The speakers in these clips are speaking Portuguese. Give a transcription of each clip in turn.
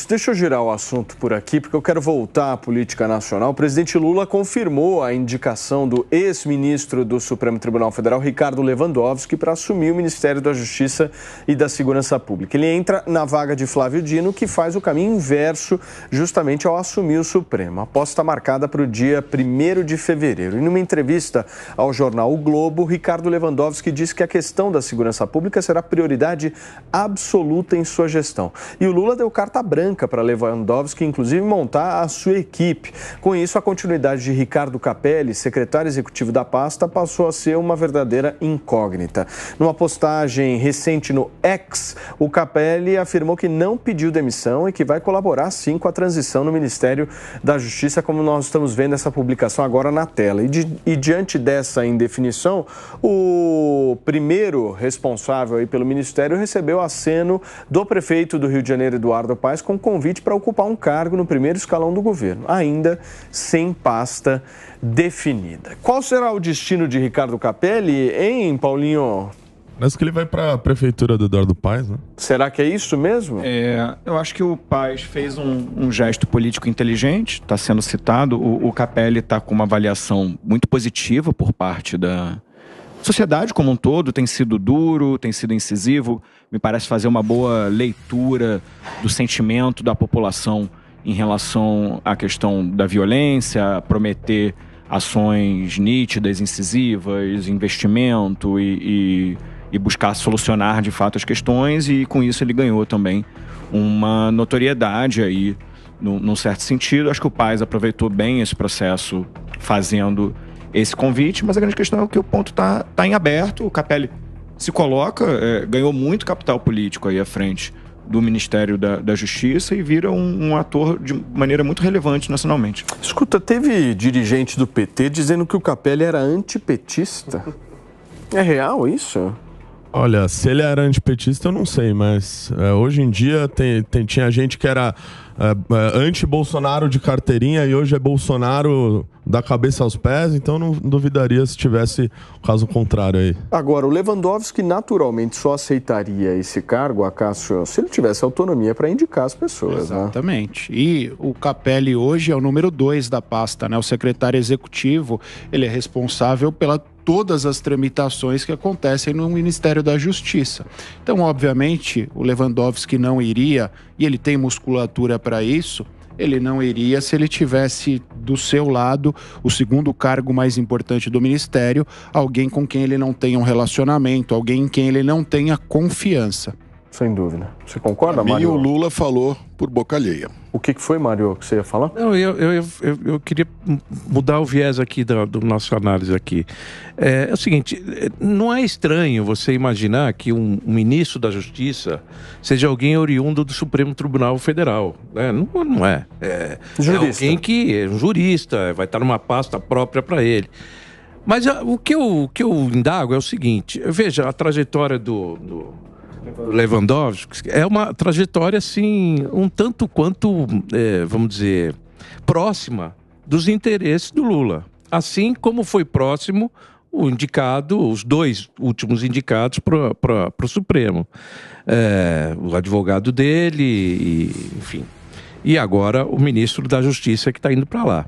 Deixa eu girar o assunto por aqui, porque eu quero voltar à política nacional. O presidente Lula confirmou a indicação do ex-ministro do Supremo Tribunal Federal, Ricardo Lewandowski, para assumir o Ministério da Justiça e da Segurança Pública. Ele entra na vaga de Flávio Dino, que faz o caminho inverso justamente ao assumir o Supremo. A posse está marcada para o dia 1º de fevereiro. E numa entrevista ao jornal O Globo, Ricardo Lewandowski disse que a questão da segurança pública será prioridade absoluta em sua gestão. E o Lula deu carta branca para Lewandowski, inclusive montar a sua equipe. Com isso, a continuidade de Ricardo Capelli, secretário executivo da pasta, passou a ser uma verdadeira incógnita. Numa postagem recente no X, o Capelli afirmou que não pediu demissão e que vai colaborar sim com a transição no Ministério da Justiça, como nós estamos vendo essa publicação agora na tela. E diante dessa indefinição, o primeiro responsável aí pelo Ministério recebeu aceno do prefeito do Rio de Janeiro, Eduardo Paes, com convite para ocupar um cargo no primeiro escalão do governo, ainda sem pasta definida. Qual será o destino de Ricardo Capelli, hein, Paulinho? Parece que ele vai para a prefeitura do Eduardo Paes, né? Será que é isso mesmo? Eu acho que o Paes fez um gesto político inteligente, está sendo citado. O Capelli está com uma avaliação muito positiva por parte da sociedade como um todo, tem sido duro, tem sido incisivo, me parece fazer uma boa leitura do sentimento da população em relação à questão da violência, prometer ações nítidas, incisivas, investimento e buscar solucionar de fato as questões, e com isso ele ganhou também uma notoriedade aí, num certo sentido. Acho que o Paes aproveitou bem esse processo fazendo esse convite, mas a grande questão é que o ponto está em aberto. O Capelli se coloca, ganhou muito capital político aí à frente do Ministério da Justiça e vira um ator de maneira muito relevante nacionalmente. Escuta, teve dirigente do PT dizendo que o Capelli era antipetista. É real isso? Olha, se ele era antipetista eu não sei, mas hoje em dia tinha gente que era anti-Bolsonaro de carteirinha e hoje é Bolsonaro da cabeça aos pés, então não duvidaria se tivesse o caso contrário aí. Agora, o Lewandowski naturalmente só aceitaria esse cargo, Acácio, se ele tivesse autonomia para indicar as pessoas. Exatamente. Né? E o Capelli hoje é o número 2 da pasta, né? O secretário executivo, ele é responsável pela todas as tramitações que acontecem no Ministério da Justiça. Então, obviamente, o Lewandowski não iria, e ele tem musculatura para isso, ele não iria se ele tivesse do seu lado o segundo cargo mais importante do Ministério, alguém com quem ele não tenha um relacionamento, alguém em quem ele não tenha confiança. Sem dúvida. Você concorda, Mário? E o Lula falou por boca alheia. O que foi, Mário, que você ia falar? Não, eu queria mudar o viés aqui do nossa análise aqui. É o seguinte, não é estranho você imaginar que um ministro da Justiça seja alguém oriundo do Supremo Tribunal Federal. Né? Não é. É alguém que é um jurista, vai estar numa pasta própria para ele. Mas o que eu indago é o seguinte, veja, a trajetória do Lewandowski é uma trajetória assim um tanto quanto, vamos dizer, próxima dos interesses do Lula, assim como foi próximo os dois últimos indicados para o Supremo, o advogado dele, enfim, e agora o ministro da Justiça que está indo para lá.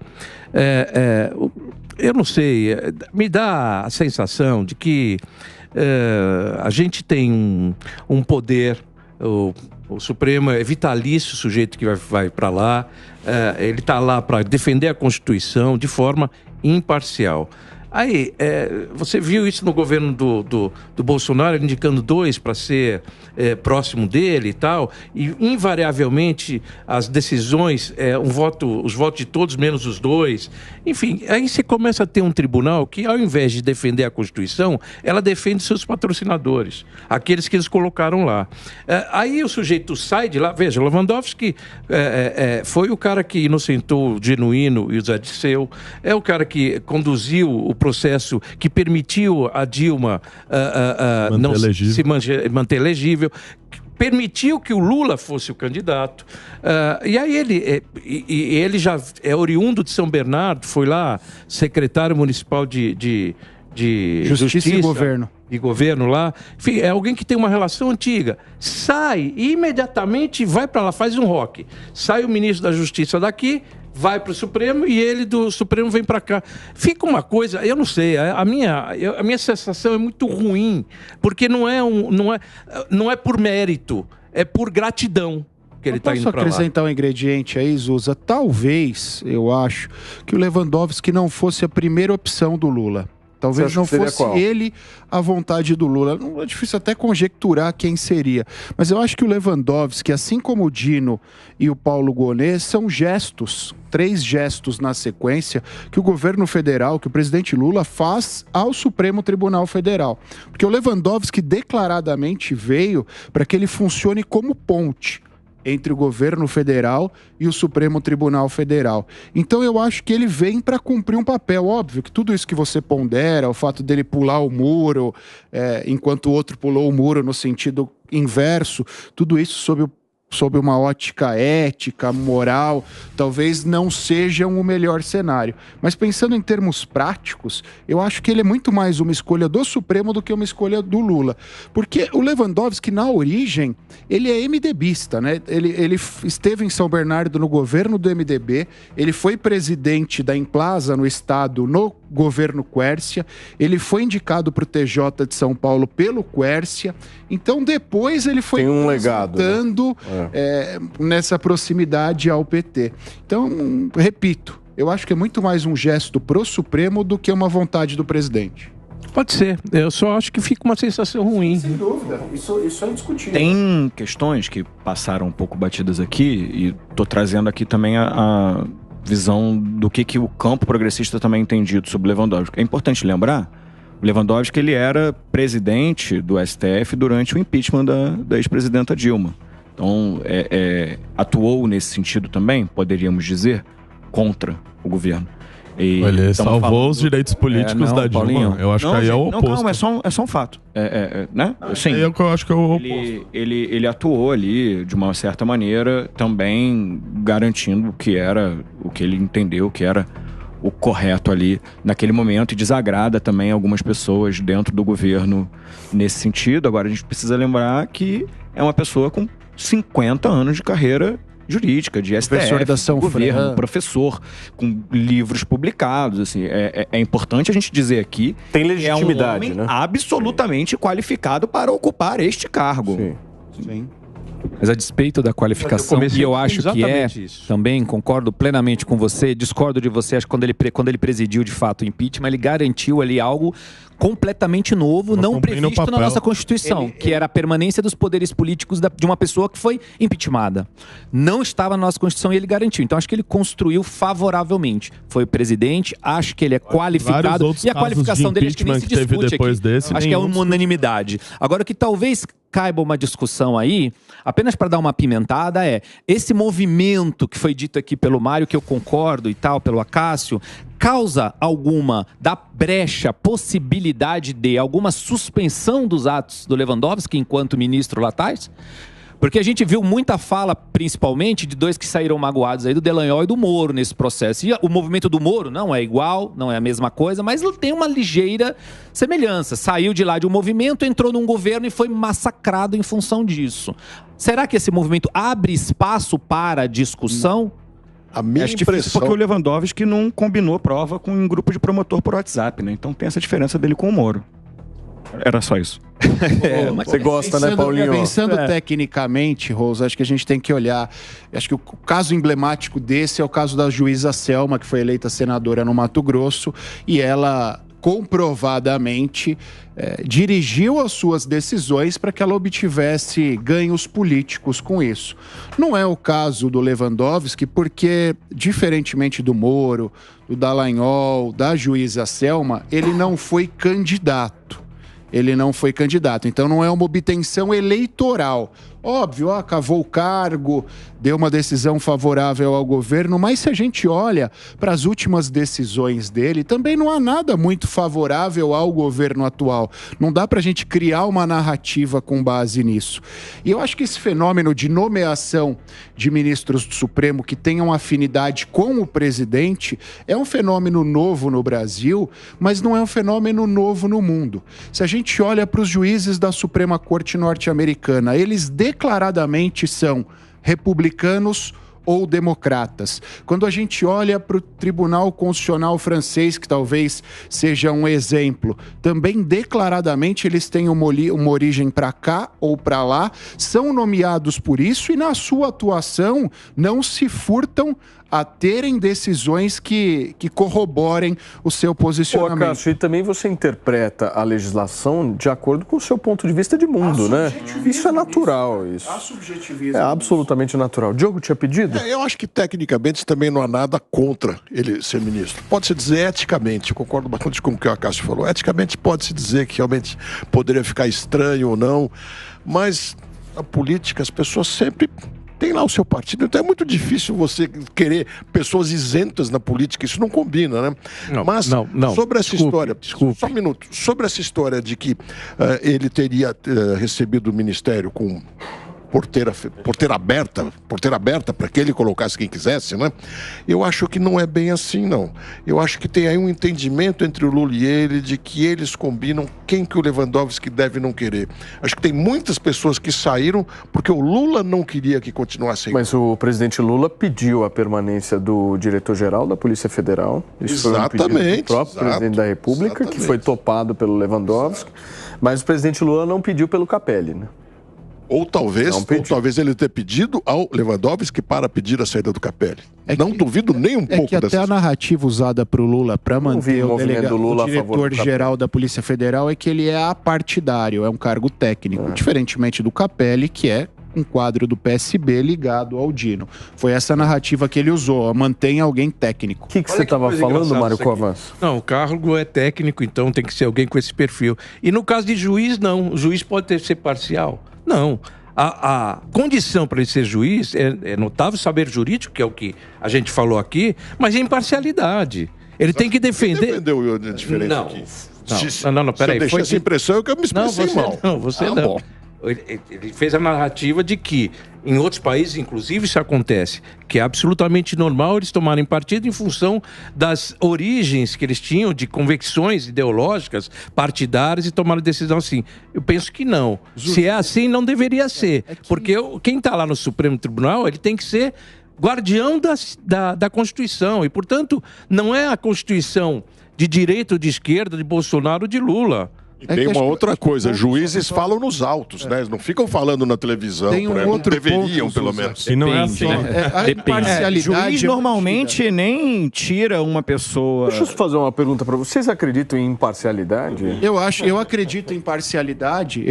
Eu não sei, me dá a sensação de que a gente tem um poder, o Supremo é vitalício, o sujeito que vai para lá, ele está lá para defender a Constituição de forma imparcial. Aí, você viu isso no governo do Bolsonaro, indicando 2 para ser próximo dele e tal, e invariavelmente as decisões, os votos de todos menos os 2. Enfim, aí você começa a ter um tribunal que, ao invés de defender a Constituição, ela defende seus patrocinadores, aqueles que eles colocaram lá. Aí o sujeito sai de lá, veja, Lewandowski foi o cara que inocentou o Genuíno e o Zé Disseu, é o cara que conduziu o processo que permitiu a Dilma se manter elegível, permitiu que o Lula fosse o candidato. E aí ele já é oriundo de São Bernardo, foi lá secretário municipal de de Justiça e Governo. E governo lá. Enfim, é alguém que tem uma relação antiga. Sai e imediatamente vai para lá, faz um rock. Sai o ministro da Justiça daqui, vai para o Supremo e ele do Supremo vem para cá. Fica uma coisa, eu não sei, a minha sensação é muito ruim, porque não é por mérito, é por gratidão que ele está indo para lá. Posso acrescentar um ingrediente aí, Zusa? Talvez, eu acho, que o Lewandowski não fosse a primeira opção do Lula. Talvez não fosse ele a vontade do Lula. Não é difícil até conjecturar quem seria. Mas eu acho que o Lewandowski, assim como o Dino e o Paulo Gonet, são gestos, 3 gestos na sequência, que o governo federal, que o presidente Lula faz ao Supremo Tribunal Federal. Porque o Lewandowski declaradamente veio para que ele funcione como ponte entre o governo federal e o Supremo Tribunal Federal. Então eu acho que ele vem para cumprir um papel. Óbvio que tudo isso que você pondera, o fato dele pular o muro, enquanto o outro pulou o muro no sentido inverso, tudo isso sob uma ótica ética, moral, talvez não sejam o melhor cenário. Mas pensando em termos práticos, eu acho que ele é muito mais uma escolha do Supremo do que uma escolha do Lula. Porque o Lewandowski, na origem, ele é MDBista, né? Ele esteve em São Bernardo no governo do MDB, ele foi presidente da Implaza no estado no governo Quércia, ele foi indicado para o TJ de São Paulo pelo Quércia, então depois ele foi transitando nessa proximidade ao PT. Então, repito, eu acho que é muito mais um gesto pro Supremo do que uma vontade do presidente. Pode ser, eu só acho que fica uma sensação ruim. Sem dúvida, isso é indiscutível. Tem questões que passaram um pouco batidas aqui, e tô trazendo aqui também a visão do que o campo progressista também é entendido sobre Lewandowski. É importante lembrar, o Lewandowski ele era presidente do STF durante o impeachment da ex-presidenta Dilma. Então, atuou nesse sentido também, poderíamos dizer, contra o governo. Ele salvou os direitos políticos da Dilma. Paulinho, eu acho que aí é o oposto. Não, calma, é só um fato. Né? Assim, eu acho que é o oposto. Ele atuou ali, de uma certa maneira, também garantindo o que ele entendeu que era o correto ali naquele momento, e desagrada também algumas pessoas dentro do governo nesse sentido. Agora, a gente precisa lembrar que é uma pessoa com 50 anos de carreira jurídica, de STF, da governo, professor, com livros publicados, assim, é importante a gente dizer aqui, tem legitimidade, é um homem né? absolutamente qualificado para ocupar este cargo. Sim. Mas a despeito da qualificação, e eu acho que também concordo plenamente com você, discordo de você, acho que quando ele presidiu de fato o impeachment, ele garantiu ali algo completamente novo, não previsto na nossa Constituição, que era a permanência dos poderes políticos de uma pessoa que foi impeachmentada. Não estava na nossa Constituição e ele garantiu. Então acho que ele construiu favoravelmente. Foi o presidente, acho que ele é qualificado, e a qualificação dele acho que nem se discute aqui. Acho que é uma unanimidade. Agora, o que talvez caiba uma discussão aí, apenas para dar uma apimentada, esse movimento que foi dito aqui pelo Mário, que eu concordo e tal, pelo Acácio, causa alguma da brecha, possibilidade de alguma suspensão dos atos do Lewandowski enquanto ministro lá atrás? Porque a gente viu muita fala, principalmente, de dois que saíram magoados aí, do Dallagnol e do Moro nesse processo. E o movimento do Moro não é igual, não é a mesma coisa, mas tem uma ligeira semelhança. Saiu de lá de um movimento, entrou num governo e foi massacrado em função disso. Será que esse movimento abre espaço para discussão? A minha impressão... Porque o Lewandowski não combinou prova com um grupo de promotor por WhatsApp, né? Então tem essa diferença dele com o Moro. Era só isso. Você gosta, né, Paulinho? Pensando tecnicamente, Rose, acho que a gente tem que olhar. Acho que o caso emblemático desse é o caso da juíza Selma, que foi eleita senadora no Mato Grosso, e ela comprovadamente dirigiu as suas decisões para que ela obtivesse ganhos políticos com isso. Não é o caso do Lewandowski, porque, diferentemente do Moro, do Dallagnol, da juíza Selma, ele não foi candidato. Então não é uma obtenção eleitoral. Óbvio, cavou o cargo, deu uma decisão favorável ao governo, mas se a gente olha para as últimas decisões dele, também não há nada muito favorável ao governo atual. Não dá para a gente criar uma narrativa com base nisso. E eu acho que esse fenômeno de nomeação de ministros do Supremo que tenham afinidade com o presidente é um fenômeno novo no Brasil, mas não é um fenômeno novo no mundo. Se a gente olha para os juízes da Suprema Corte norte-americana, eles declaradamente são republicanos ou democratas. Quando a gente olha para o Tribunal Constitucional francês, que talvez seja um exemplo, também declaradamente eles têm uma origem para cá ou para lá, são nomeados por isso e na sua atuação não se furtam a terem decisões que corroborem o seu posicionamento. Pô, Cássio, e também você interpreta a legislação de acordo com o seu ponto de vista de mundo, né? Isso é natural. Isso. Há subjetivismo. É absolutamente natural. Diogo tinha pedido? Eu acho que tecnicamente também não há nada contra ele ser ministro. Pode-se dizer eticamente, eu concordo bastante com o que o Cássio falou, eticamente pode-se dizer que realmente poderia ficar estranho ou não, mas a política, as pessoas sempre tem lá o seu partido, então é muito difícil você querer pessoas isentas na política, isso não combina, né? Mas sobre essa história, só um minuto, sobre essa história de que ele teria recebido o ministério com porteira aberta para que ele colocasse quem quisesse, né? Eu acho que não é bem assim, não. Eu acho que tem aí um entendimento entre o Lula e ele de que eles combinam quem que o Lewandowski deve não querer. Acho que tem muitas pessoas que saíram porque o Lula não queria que continuasse aí. Mas o presidente Lula pediu a permanência do diretor-geral da Polícia Federal. Isso exatamente. Foi um pedido do próprio presidente da República, que foi topado pelo Lewandowski. Mas o presidente Lula não pediu pelo Capelli, né? Ou talvez ele ter pedido ao Lewandowski para pedir a saída do Capelli. Não duvido nem um pouco dessa. Até a narrativa usada para o Lula para manter o diretor-geral da Polícia Federal é que ele é apartidário, é um cargo técnico, diferentemente do Capelli, que é um quadro do PSB ligado ao Dino. Foi essa narrativa que ele usou, mantém alguém técnico. O que você estava falando, Mário Covas? Não, o cargo é técnico, então tem que ser alguém com esse perfil. E no caso de juiz, não. O juiz pode ser parcial. Não. A condição para ele ser juiz é notável saber jurídico, que é o que a gente falou aqui, mas é imparcialidade. Ele tem que defender... Você defendeu a diferença aqui? Não, peraí. Se eu deixei essa impressão, que eu me expressei mal. Não, você não. Bom. Ele fez a narrativa de que, em outros países, inclusive, isso acontece, que é absolutamente normal eles tomarem partido em função das origens que eles tinham, de convicções ideológicas, partidárias, e tomaram decisão assim. Eu penso que não. Se é assim, não deveria ser. Porque quem está lá no Supremo Tribunal, ele tem que ser guardião da Constituição. E, portanto, não é a Constituição de direita ou de esquerda, de Bolsonaro ou de Lula. E tem uma outra coisa, juízes falam nos autos, né? Eles não ficam falando na televisão, tem um outro deveriam, ponto, pelo menos. E não é assim, né? A imparcialidade juiz normalmente nem tira uma pessoa... Deixa eu fazer uma pergunta para vocês. Acreditam em imparcialidade? Eu acredito em imparcialidade,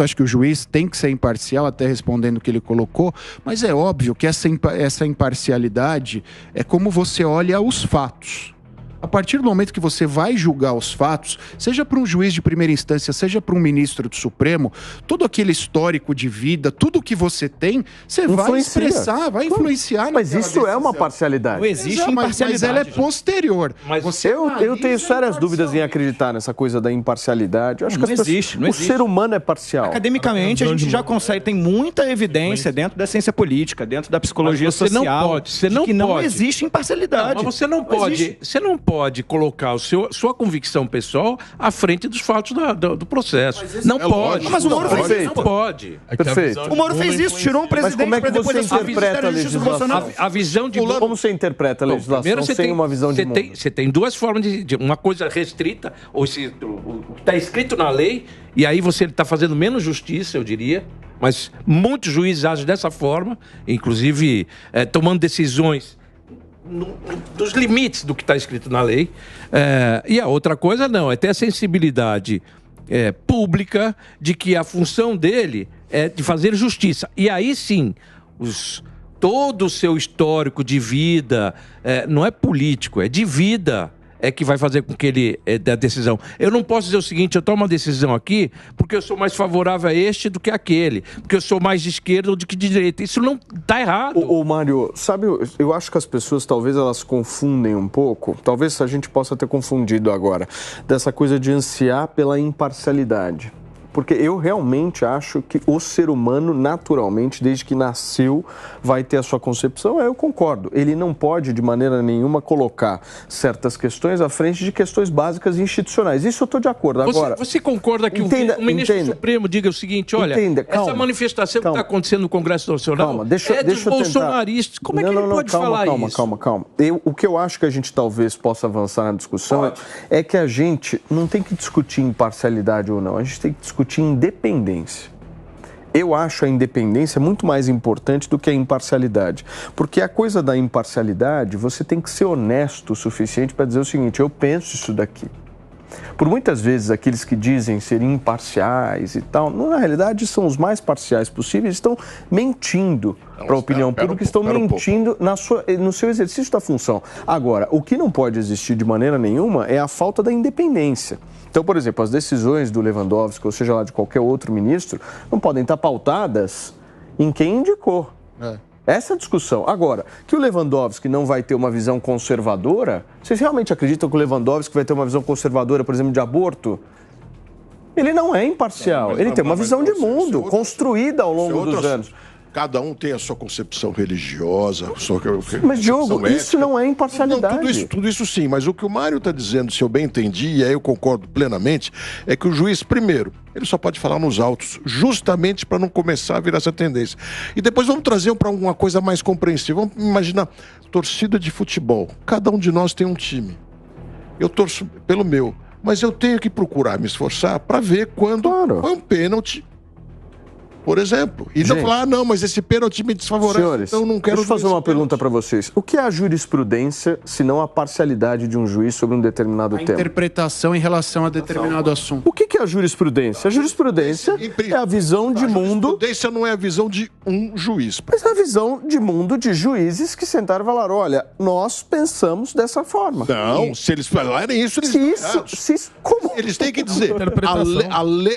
acho que o juiz tem que ser imparcial, até respondendo o que ele colocou, mas é óbvio que essa imparcialidade é como você olha os fatos. A partir do momento que você vai julgar os fatos, seja para um juiz de primeira instância, seja para um ministro do Supremo, todo aquele histórico de vida, tudo que você tem, você vai expressar, vai influenciar. Mas isso é uma parcialidade. Não existe imparcialidade. Mas ela é posterior. Mas eu tenho sérias dúvidas em acreditar nessa coisa da imparcialidade. Eu acho que não o ser humano é parcial. Academicamente, a gente já consegue, tem muita evidência dentro da ciência política, dentro da psicologia social, que não existe imparcialidade. Mas você não pode colocar sua convicção pessoal à frente dos fatos do processo. Não pode. Mas o Moro fez isso. Não pode. Perfeito. O Moro fez isso, tirou um presidente para depois interpreta a legislação? A visão de... Como você interpreta a legislação sem uma visão de mundo? Você tem duas formas de uma coisa restrita, ou se o que está escrito na lei, e aí você está fazendo menos justiça, eu diria, mas muitos juízes agem dessa forma, inclusive tomando decisões dos limites do que está escrito na lei. E a outra coisa não, é ter a sensibilidade pública de que a função dele é de fazer justiça. E aí sim, todo o seu histórico de vida não é político, é de vida. é que vai fazer com que ele dê a decisão. Eu não posso dizer o seguinte, eu tomo uma decisão aqui porque eu sou mais favorável a este do que aquele, porque eu sou mais de esquerda do que de direita. Isso não está errado. Ô Mário, sabe, eu acho que as pessoas talvez elas confundem um pouco, talvez a gente possa ter confundido agora, dessa coisa de ansiar pela imparcialidade. Porque eu realmente acho que o ser humano, naturalmente, desde que nasceu, vai ter a sua concepção. Eu concordo. Ele não pode, de maneira nenhuma, colocar certas questões à frente de questões básicas e institucionais. Isso eu estou de acordo. Agora, você concorda que o ministro Supremo diga o seguinte, olha, essa manifestação que está acontecendo no Congresso Nacional dos bolsonaristas. Como é que ele pode falar isso? Calma. O que eu acho que a gente talvez possa avançar na discussão é que a gente não tem que discutir imparcialidade ou não. A gente tem que discutir independência. Eu acho a independência muito mais importante do que a imparcialidade. Porque a coisa da imparcialidade, você tem que ser honesto o suficiente para dizer o seguinte, eu penso isso daqui. Por muitas vezes, aqueles que dizem ser imparciais e tal, na realidade são os mais parciais possíveis, estão mentindo para a opinião pública, estão mentindo no seu exercício da função. Agora, o que não pode existir de maneira nenhuma é a falta da independência. Então, por exemplo, as decisões do Lewandowski, ou seja lá de qualquer outro ministro, não podem estar pautadas em quem indicou. Essa é a discussão. Agora, que o Lewandowski não vai ter uma visão conservadora, vocês realmente acreditam que o Lewandowski vai ter uma visão conservadora, por exemplo, de aborto? Ele não é imparcial, ele tem uma visão de mundo construída ao longo dos anos. Cada um tem a sua concepção religiosa, mas, Diogo, isso não é imparcialidade. Não, tudo isso sim, mas o que o Mário está dizendo, se eu bem entendi, e aí eu concordo plenamente, é que o juiz, primeiro, ele só pode falar nos autos, justamente para não começar a virar essa tendência. E depois vamos trazer para alguma coisa mais compreensível. Vamos imaginar, torcida de futebol. Cada um de nós tem um time. Eu torço pelo meu, mas eu tenho que procurar me esforçar para ver quando foi um pênalti, por exemplo. E não falar, não, mas esse pênalti me desfavorece, senhores, então eu não quero... Deixa eu fazer uma pergunta para vocês. O que é a jurisprudência, se não a parcialidade de um juiz sobre um determinado tema? A interpretação em relação a determinado assunto. O que é a jurisprudência? A jurisprudência é a visão de mundo... A jurisprudência não é a visão de um juiz. Mas é a visão de mundo de juízes que sentaram e falaram, olha, nós pensamos dessa forma. Não, se eles falarem isso, como? Eles têm que dizer,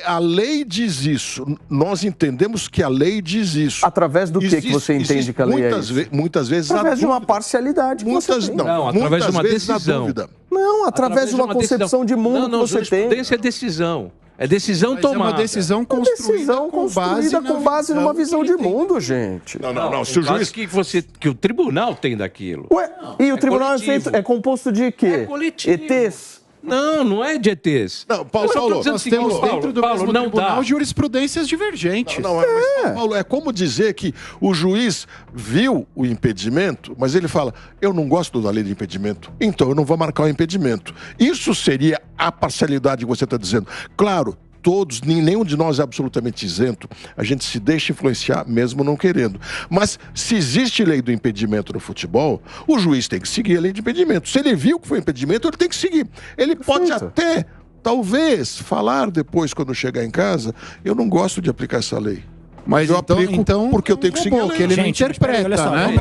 a lei diz isso, nós entendemos que a lei diz isso. Através do que você entende que a lei é isso? Muitas vezes através de uma parcialidade que você tem. Não, através de uma decisão. Não, através de uma concepção de mundo que você tem. Jurisprudência é decisão. É decisão tomada. É uma decisão construída com base numa visão de mundo, gente. Não. Se o juiz... que o tribunal tem daquilo. Ué, e o tribunal é composto de quê? É coletivo. ETs? Não é de ETs. Não, Paulo, nós temos dentro do mesmo tribunal jurisprudências divergentes. Mas, Paulo, é como dizer que o juiz viu o impedimento, mas ele fala, eu não gosto da lei de impedimento, então eu não vou marcar o impedimento. Isso seria a parcialidade que você está dizendo. Claro, todos, nenhum de nós é absolutamente isento, a gente se deixa influenciar mesmo não querendo. Mas se existe lei do impedimento no futebol, o juiz tem que seguir a lei de impedimento. Se ele viu que foi impedimento, ele tem que seguir. Ele pode até, talvez, falar depois quando chegar em casa, eu não gosto de aplicar essa lei. Mas eu aplico porque eu tenho que seguir a lei. Que ele não interpreta, né?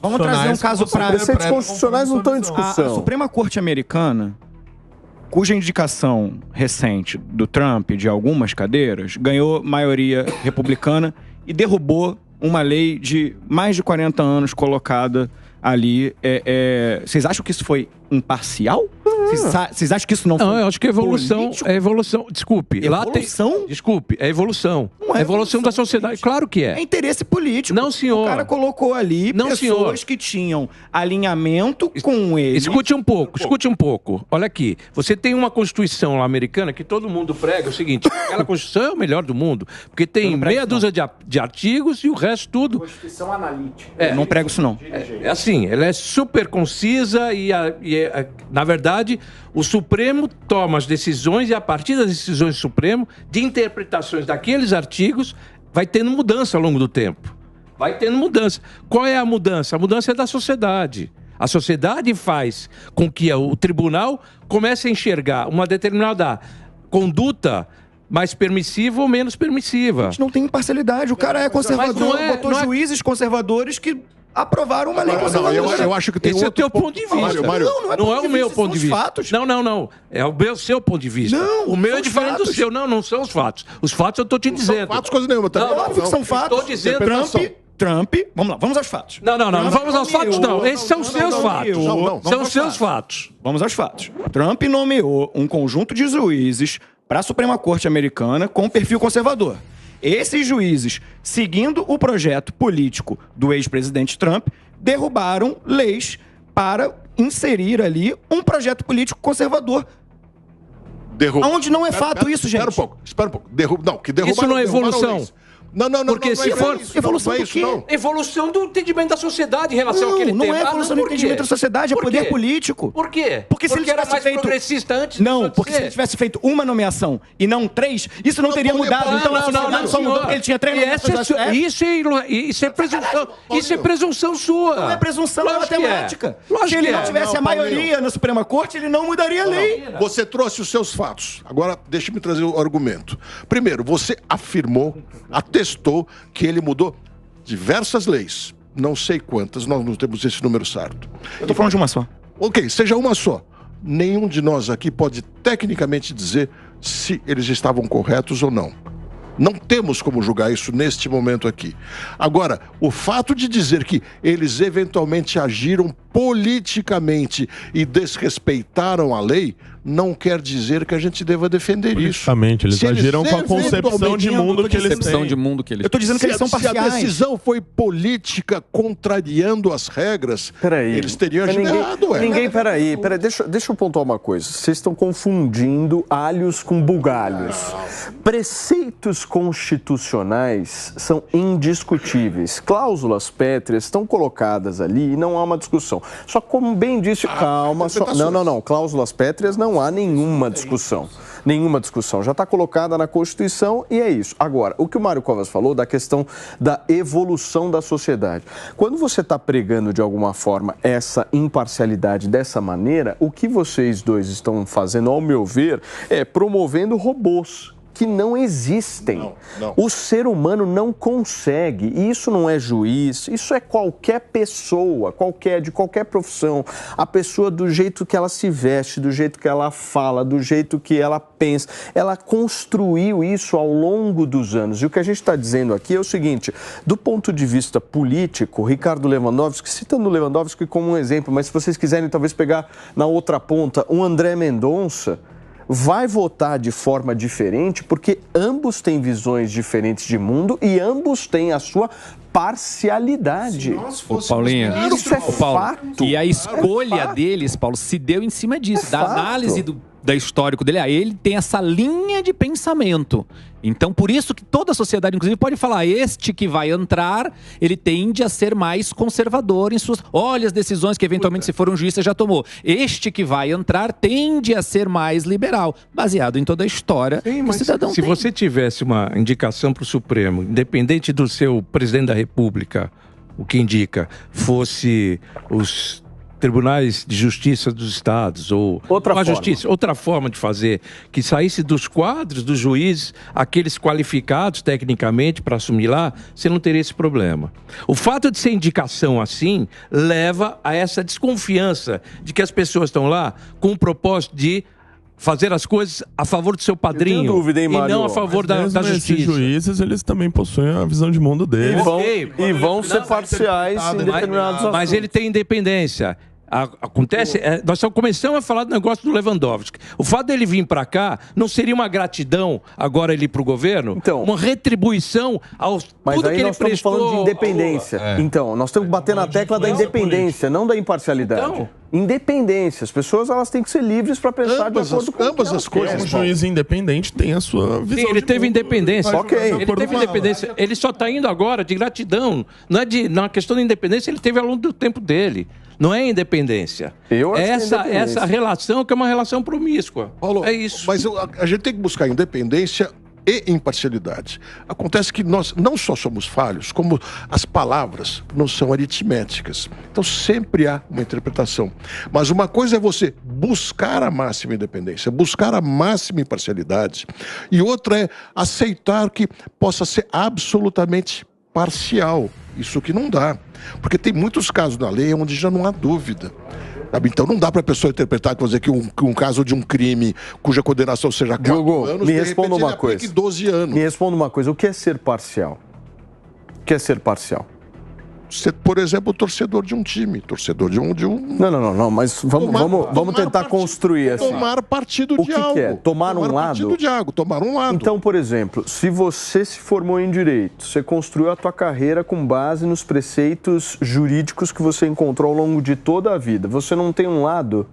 Vamos trazer um caso prático. Preceitos constitucionais não estão em discussão. A Suprema Corte Americana, cuja indicação recente do Trump de algumas cadeiras ganhou maioria republicana e derrubou uma lei de mais de 40 anos colocada ali. Vocês acham que isso foi imparcial? Vocês acham que isso não foi eu acho que é evolução. É evolução. Desculpe. Evolução? Desculpe, é evolução. Não é evolução da sociedade. Política. Claro que é. É interesse político. Não, senhor. O cara colocou ali pessoas que tinham alinhamento com ele. Escute um pouco. Olha aqui. Você tem uma Constituição lá americana que todo mundo prega o seguinte, aquela Constituição é o melhor do mundo, porque tem meia dúzia de artigos e o resto tudo... Constituição analítica. Não prego isso não. É assim, ela é super concisa e na verdade, o Supremo toma as decisões e a partir das decisões do Supremo, de interpretações daqueles artigos, vai tendo mudança ao longo do tempo. Vai tendo mudança. Qual é a mudança? A mudança é da sociedade. A sociedade faz com que o tribunal comece a enxergar uma determinada conduta mais permissiva ou menos permissiva. A gente não tem imparcialidade. O cara é conservador, botou juízes conservadores que aprovaram uma lei conservadora. Eu acho que tem esse outro é o teu ponto de vista. Não é o meu ponto de vista. Não. É o seu ponto de vista. Não, o meu é diferente do seu. Não são os fatos. Os fatos eu estou te dizendo. Não são fatos, coisa nenhuma. Não, óbvio que são fatos. Estou dizendo... Trump, vamos lá, vamos aos fatos. Não vamos aos fatos, não. Esses são os seus fatos. São os seus fatos. Vamos aos fatos. Trump nomeou um conjunto de juízes para a Suprema Corte Americana com perfil conservador. Esses juízes, seguindo o projeto político do ex-presidente Trump, derrubaram leis para inserir ali um projeto político conservador. Onde não é fato isso, gente. Espera um pouco. Isso não é evolução. Não. Porque se for evolução do quê? Evolução do entendimento da sociedade em relação àquele tema. Não é evolução do entendimento da sociedade, é poder político. Por quê? Porque se ele era tivesse mais feito... progressista antes. Não, porque se ele tivesse feito uma nomeação e não 3, isso não teria mudado. Então a sociedade só mudou porque ele tinha 3 nomeações. Isso é presunção. Isso é presunção sua. Não é presunção, é matemática. Se ele não tivesse a maioria na Suprema Corte, ele não mudaria a lei. Você trouxe os seus fatos. Agora, deixa-me trazer o argumento. Primeiro, você afirmou, atestou que ele mudou diversas leis. Não sei quantas, nós não temos esse número certo. Eu tô falando de uma só. Ok, seja uma só. Nenhum de nós aqui pode tecnicamente dizer se eles estavam corretos ou não. Não temos como julgar isso neste momento aqui. Agora, o fato de dizer que eles eventualmente agiram politicamente e desrespeitaram a lei, não quer dizer que a gente deva defender isso. Exatamente, eles agiram com a concepção de mundo que eles têm. Eu estou dizendo que eles são parciais. Se a decisão foi política contrariando as regras, eles teriam agido errado. Peraí, deixa eu pontuar uma coisa. Vocês estão confundindo alhos com bugalhos. Preceitos constitucionais são indiscutíveis. Cláusulas pétreas estão colocadas ali e não há uma discussão. Só como bem disse, calma. Não. Cláusulas pétreas não há nenhuma discussão. Nenhuma discussão. Já está colocada na Constituição e é isso. Agora, o que o Mário Covas falou da questão da evolução da sociedade. Quando você está pregando de alguma forma essa imparcialidade dessa maneira, o que vocês dois estão fazendo, ao meu ver, é promovendo robôs que não existem. Não. O ser humano não consegue. E isso não é juiz, isso é qualquer pessoa, de qualquer profissão. A pessoa, do jeito que ela se veste, do jeito que ela fala, do jeito que ela pensa, ela construiu isso ao longo dos anos. E o que a gente está dizendo aqui é o seguinte: do ponto de vista político, Ricardo Lewandowski, citando o Lewandowski como um exemplo, mas se vocês quiserem talvez pegar na outra ponta um André Mendonça, vai votar de forma diferente porque ambos têm visões diferentes de mundo e ambos têm a sua parcialidade. Paulinho, isso é fato. E a escolha deles, Paulo, se deu em cima disso, da análise da histórico dele. Ele tem essa linha de pensamento. Então, por isso que toda a sociedade, inclusive, pode falar, este que vai entrar, ele tende a ser mais conservador em suas... Olha as decisões que, eventualmente, se for um juiz, você já tomou. Este que vai entrar tende a ser mais liberal, baseado em toda a história que o cidadão tem. Se você tivesse uma indicação para o Supremo, independente do seu presidente da República, o que indica, fosse os tribunais de justiça dos estados ou outra forma de fazer, que saísse dos quadros dos juízes, aqueles qualificados tecnicamente para assumir lá, você não teria esse problema. O fato de ser indicação assim leva a essa desconfiança de que as pessoas estão lá com o propósito de fazer as coisas a favor do seu padrinho dúvida, hein, Mário? E não a favor da justiça. Esses juízes, eles também possuem a visão de mundo deles. E vão ser parciais em determinados assuntos. Mas ele tem independência. Acontece, nós só começamos a falar do negócio do Lewandowski. O fato dele vir para cá não seria uma gratidão agora ele ir para o governo? Então, uma retribuição ao tudo que ele prestou. Mas aí nós estamos falando de independência. Então, nós temos que bater na tecla da independência, não da imparcialidade. Então, independência. As pessoas elas têm que ser livres para pensar de acordo com ambas as coisas. Um juiz independente tem a sua visão. Sim, ele teve independência. Ele teve independência. Ele só está indo agora de gratidão. Não é na questão da independência, ele teve ao longo do tempo dele. Não é independência. Essa relação que é uma relação promíscua. Paulo, é isso. Mas a gente tem que buscar independência e imparcialidade. Acontece que nós não só somos falhos, como as palavras não são aritméticas. Então sempre há uma interpretação. Mas uma coisa é você buscar a máxima independência, buscar a máxima imparcialidade, e outra é aceitar que possa ser absolutamente parcial. Isso que não dá. Porque tem muitos casos na lei onde já não há dúvida. Então não dá para a pessoa interpretar que um caso de um crime cuja condenação seja 4 anos, me responda uma coisa. 12 anos. Me responda uma coisa. O que é ser parcial? O que é ser parcial? Ser, por exemplo, torcedor de um time, torcedor de um... Não, mas vamos tentar construir assim. Tomar partido de algo. O que é? Tomar um lado? Tomar um lado. Então, por exemplo, se você se formou em Direito, você construiu a tua carreira com base nos preceitos jurídicos que você encontrou ao longo de toda a vida, você não tem um lado?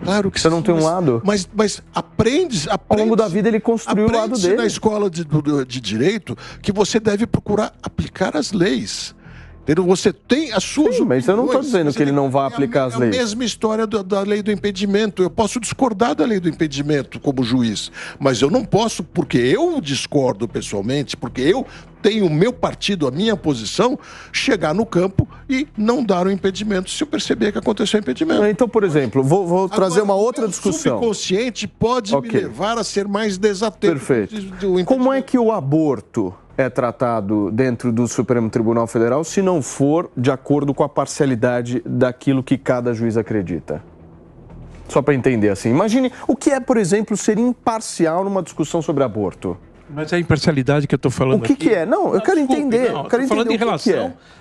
Claro que você não tem um lado? Mas aprende. Ao longo da vida ele construiu o lado dele. Na escola de Direito que você deve procurar aplicar as leis. Entendeu? Você tem as suas opiniões. Mas eu não estou dizendo que ele não vai aplicar as leis. É a mesma história da lei do impedimento. Eu posso discordar da lei do impedimento como juiz, mas eu não posso, porque eu discordo pessoalmente, porque eu tenho o meu partido, a minha posição, chegar no campo e não dar o impedimento se eu perceber que aconteceu impedimento. Então, por exemplo, vou trazer uma outra discussão. O subconsciente pode me levar a ser mais desatento. Perfeito. Como é que o aborto é tratado dentro do Supremo Tribunal Federal se não for de acordo com a parcialidade daquilo que cada juiz acredita? Só para entender assim. Imagine o que é, por exemplo, ser imparcial numa discussão sobre aborto. Mas é a imparcialidade que eu estou falando aqui. O que é? Não, eu quero entender. Eu quero entender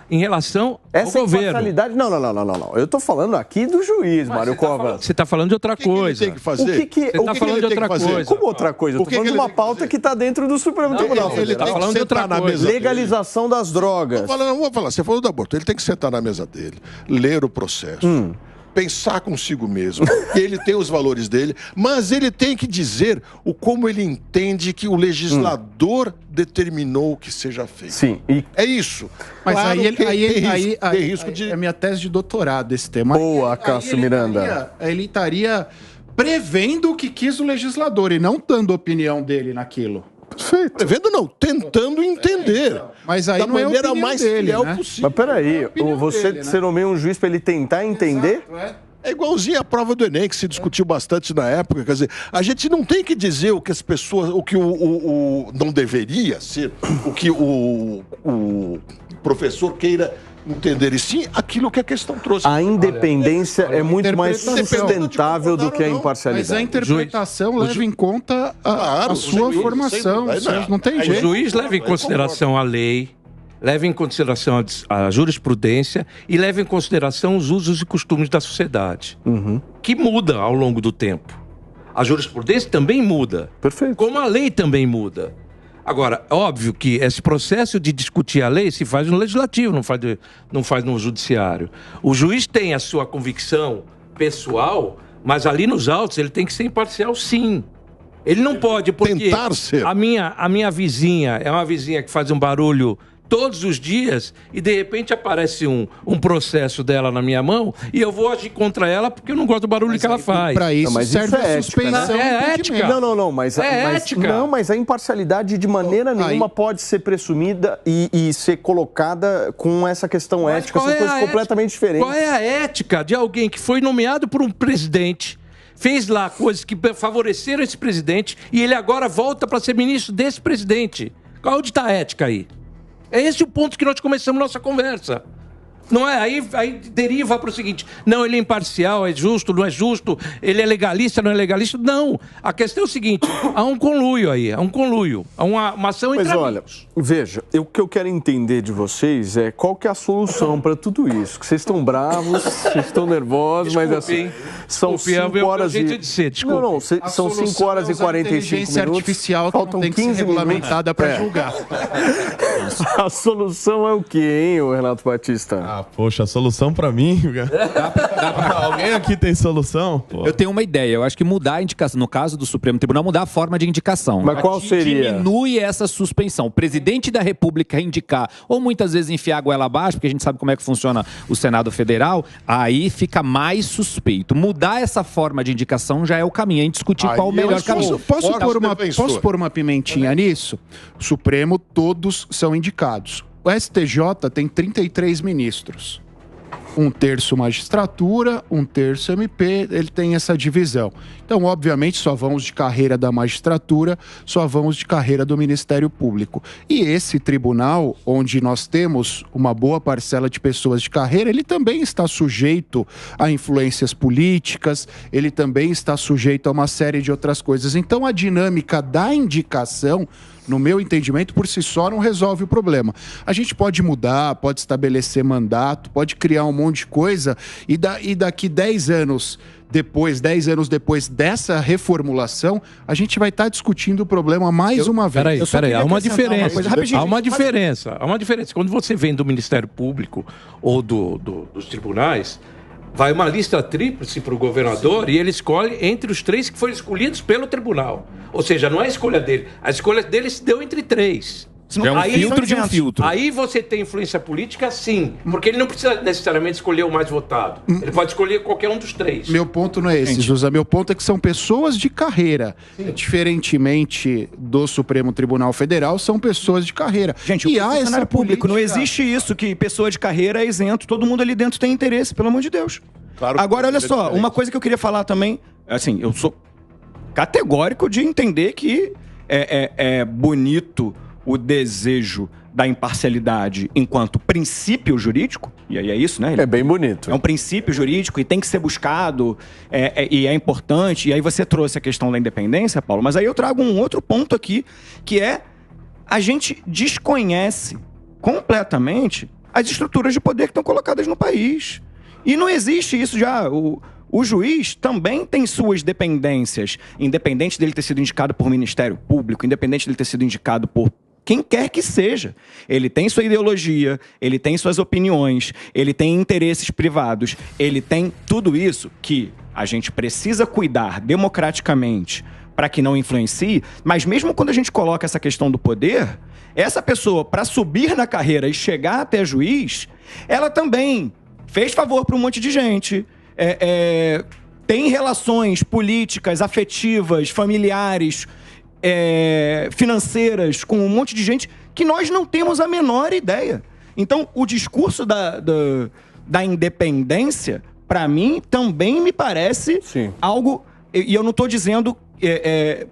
em relação essa ao governo. Imparcialidade... Não. Eu estou falando aqui do juiz, Mário Cova. Você está falando de outra coisa. Ele tem que fazer? Você está falando de outra coisa. Como outra coisa? Eu estou falando de uma pauta que está dentro do Supremo Tribunal Federal. Ele está falando de outra coisa. Legalização das drogas. Vou falar. Você falou do aborto. Ele tem que sentar na mesa dele, ler o processo. Pensar consigo mesmo. Ele tem os valores dele, mas ele tem que dizer como ele entende que o legislador determinou que seja feito. Sim. É isso. Mas claro aí tem risco de... É a minha tese de doutorado esse tema. Boa, Cássio Miranda. Ele estaria prevendo o que quis o legislador e não dando a opinião dele naquilo. Perfeito. Prevendo não, tentando entender. Mas aí da maneira mais fiel Mas possível. peraí, você nomeia um juiz para ele tentar entender? É igualzinho a prova do Enem, que se discutiu bastante na época. Quer dizer, a gente não tem que dizer o que as pessoas, o que o não deveria ser, o que o professor queira entender, e sim aquilo que a questão trouxe. A independência é muito mais sustentável do que a imparcialidade. Mas a interpretação leva em conta a sua formação. Não tem jeito. O juiz leva em consideração a lei, leva em consideração a jurisprudência e leva em consideração os usos e costumes da sociedade, que muda ao longo do tempo. A jurisprudência também muda. Perfeito. Como a lei também muda. Agora, óbvio que esse processo de discutir a lei se faz no legislativo, não faz no judiciário. O juiz tem a sua convicção pessoal, mas ali nos autos ele tem que ser imparcial, sim. Ele não pode, porque tentar ser. A minha vizinha é uma vizinha que faz um barulho todos os dias e de repente aparece um processo dela na minha mão e eu vou agir contra ela porque eu não gosto do barulho que ela faz. Para isso serve a suspensão. É ética. Não, mas é ética. Não, mas a imparcialidade de maneira nenhuma pode ser presumida e ser colocada com essa questão ética. São coisas completamente diferentes. Qual é a ética de alguém que foi nomeado por um presidente, fez lá coisas que favoreceram esse presidente e ele agora volta para ser ministro desse presidente? Onde está a ética aí? É esse o ponto que nós começamos nossa conversa. Não é? Aí deriva para o seguinte: não, ele é imparcial, é justo, não é justo, ele é legalista, não é legalista. Não. A questão é o seguinte: há um conluio aí, há uma ação entre amigos. Veja, o que eu quero entender de vocês é qual que é a solução para tudo isso. Que vocês estão bravos, vocês estão nervosos, desculpe, mas assim, são 5 horas e... desculpe. Não, são 5 horas e 45 minutos. Artificial faltam 15 regulamentada para julgar. A solução é o quê, hein, Renato Batista? Poxa, a solução pra mim... Alguém aqui tem solução? Pô. Eu tenho uma ideia. Eu acho que mudar a indicação, no caso do Supremo Tribunal, mudar a forma de indicação. Mas qual seria? Diminui essa suspensão. O presidente da República indicar, ou muitas vezes enfiar a goela abaixo, porque a gente sabe como é que funciona o Senado Federal, aí fica mais suspeito. Mudar essa forma de indicação já é o caminho. A gente discutir qual o melhor caminho. Posso pôr uma pimentinha nisso? O Supremo, todos são indicados. O STJ tem 33 ministros. 1 terço magistratura, 1 terço MP, ele tem essa divisão. Então, obviamente, só vão os de carreira da magistratura, só vão os de carreira do Ministério Público. E esse tribunal, onde nós temos uma boa parcela de pessoas de carreira, ele também está sujeito a influências políticas, ele também está sujeito a uma série de outras coisas. Então, a dinâmica da indicação, no meu entendimento, por si só não resolve o problema. A gente pode mudar, pode estabelecer mandato, pode criar um monte de coisa e daqui 10 anos depois dessa reformulação, a gente vai estar discutindo o problema mais uma vez. Peraí, há uma diferença. Há uma diferença. Quando você vem do Ministério Público ou dos tribunais, vai uma lista tríplice para o governador e ele escolhe entre os 3 que foram escolhidos pelo tribunal. Ou seja, não é a escolha dele. A escolha dele se deu entre 3. É um filtro de um filtro. Aí você tem influência política, sim. Porque ele não precisa necessariamente escolher o mais votado. Ele pode escolher qualquer um dos 3. Meu ponto não é esse, José. Meu ponto é que são pessoas de carreira. Diferentemente do Supremo Tribunal Federal, são pessoas de carreira. Gente, e há essa público, não existe isso, que pessoa de carreira é isento. Todo mundo ali dentro tem interesse, pelo amor de Deus. Claro. Agora, olha só, uma coisa que eu queria falar também, assim, eu sou categórico de entender que é bonito o desejo da imparcialidade enquanto princípio jurídico, e aí é isso, né? É bem bonito. É um princípio jurídico e tem que ser buscado, e é importante. E aí você trouxe a questão da independência, Paulo, mas aí eu trago um outro ponto aqui, que é a gente desconhece completamente as estruturas de poder que estão colocadas no país. E não existe isso já. O juiz também tem suas dependências, independente dele ter sido indicado por Ministério Público, independente dele ter sido indicado por quem quer que seja. Ele tem sua ideologia, ele tem suas opiniões, ele tem interesses privados, ele tem tudo isso que a gente precisa cuidar democraticamente para que não influencie, mas mesmo quando a gente coloca essa questão do poder, essa pessoa, para subir na carreira e chegar até juiz, ela também fez favor para um monte de gente, tem relações políticas, afetivas, familiares, financeiras com um monte de gente que nós não temos a menor ideia. Então, o discurso da independência, para mim, também me parece algo... E eu não estou dizendo...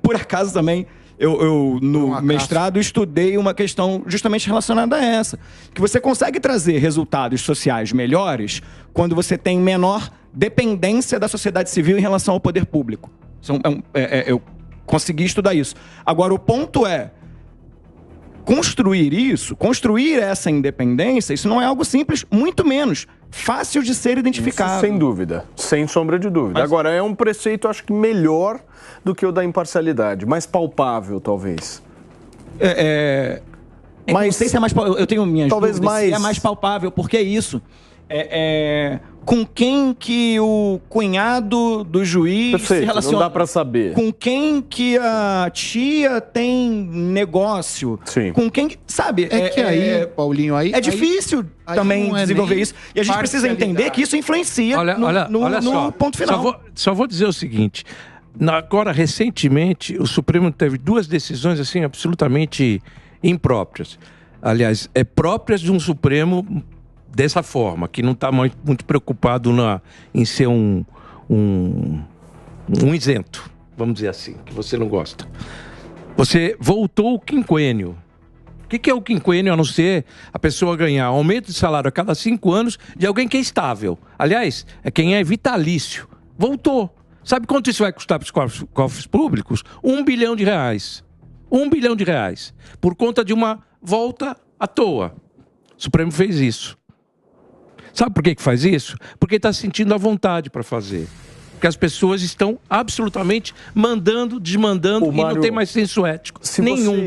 por acaso também, eu no mestrado estudei uma questão justamente relacionada a essa. Que você consegue trazer resultados sociais melhores quando você tem menor dependência da sociedade civil em relação ao poder público. Eu consegui estudar isso. Agora, o ponto é construir essa independência, isso não é algo simples, muito menos fácil de ser identificado. Isso, sem dúvida, sem sombra de dúvida. Mas... Agora, é um preceito, acho que melhor do que o da imparcialidade, mais palpável, talvez. Mas não sei se é mais palpável, eu tenho minhas talvez dúvidas, mais... se é mais palpável, porque é isso. Com quem que o cunhado do juiz Perfeito, se relaciona? Não dá pra saber. Com quem que a tia tem negócio? Sim. Com quem... Sabe? Aí, Paulinho, aí... É difícil também desenvolver isso. E a gente precisa entender que isso influencia no ponto final. Só vou dizer o seguinte. Agora, recentemente, o Supremo teve 2 decisões assim absolutamente impróprias. Aliás, próprias de um Supremo... dessa forma, que não está muito preocupado em ser um isento, vamos dizer assim, que você não gosta. Você voltou o quinquênio. O que é o quinquênio, a não ser a pessoa ganhar aumento de salário a cada 5 anos de alguém que é estável? Aliás, é quem é vitalício. Voltou. Sabe quanto isso vai custar para os cofres públicos? R$1 bilhão. R$1 bilhão. Por conta de uma volta à toa. O Supremo fez isso. Sabe por que faz isso? Porque está sentindo a vontade para fazer. Porque as pessoas estão absolutamente mandando, desmandando e não tem mais senso ético nenhum.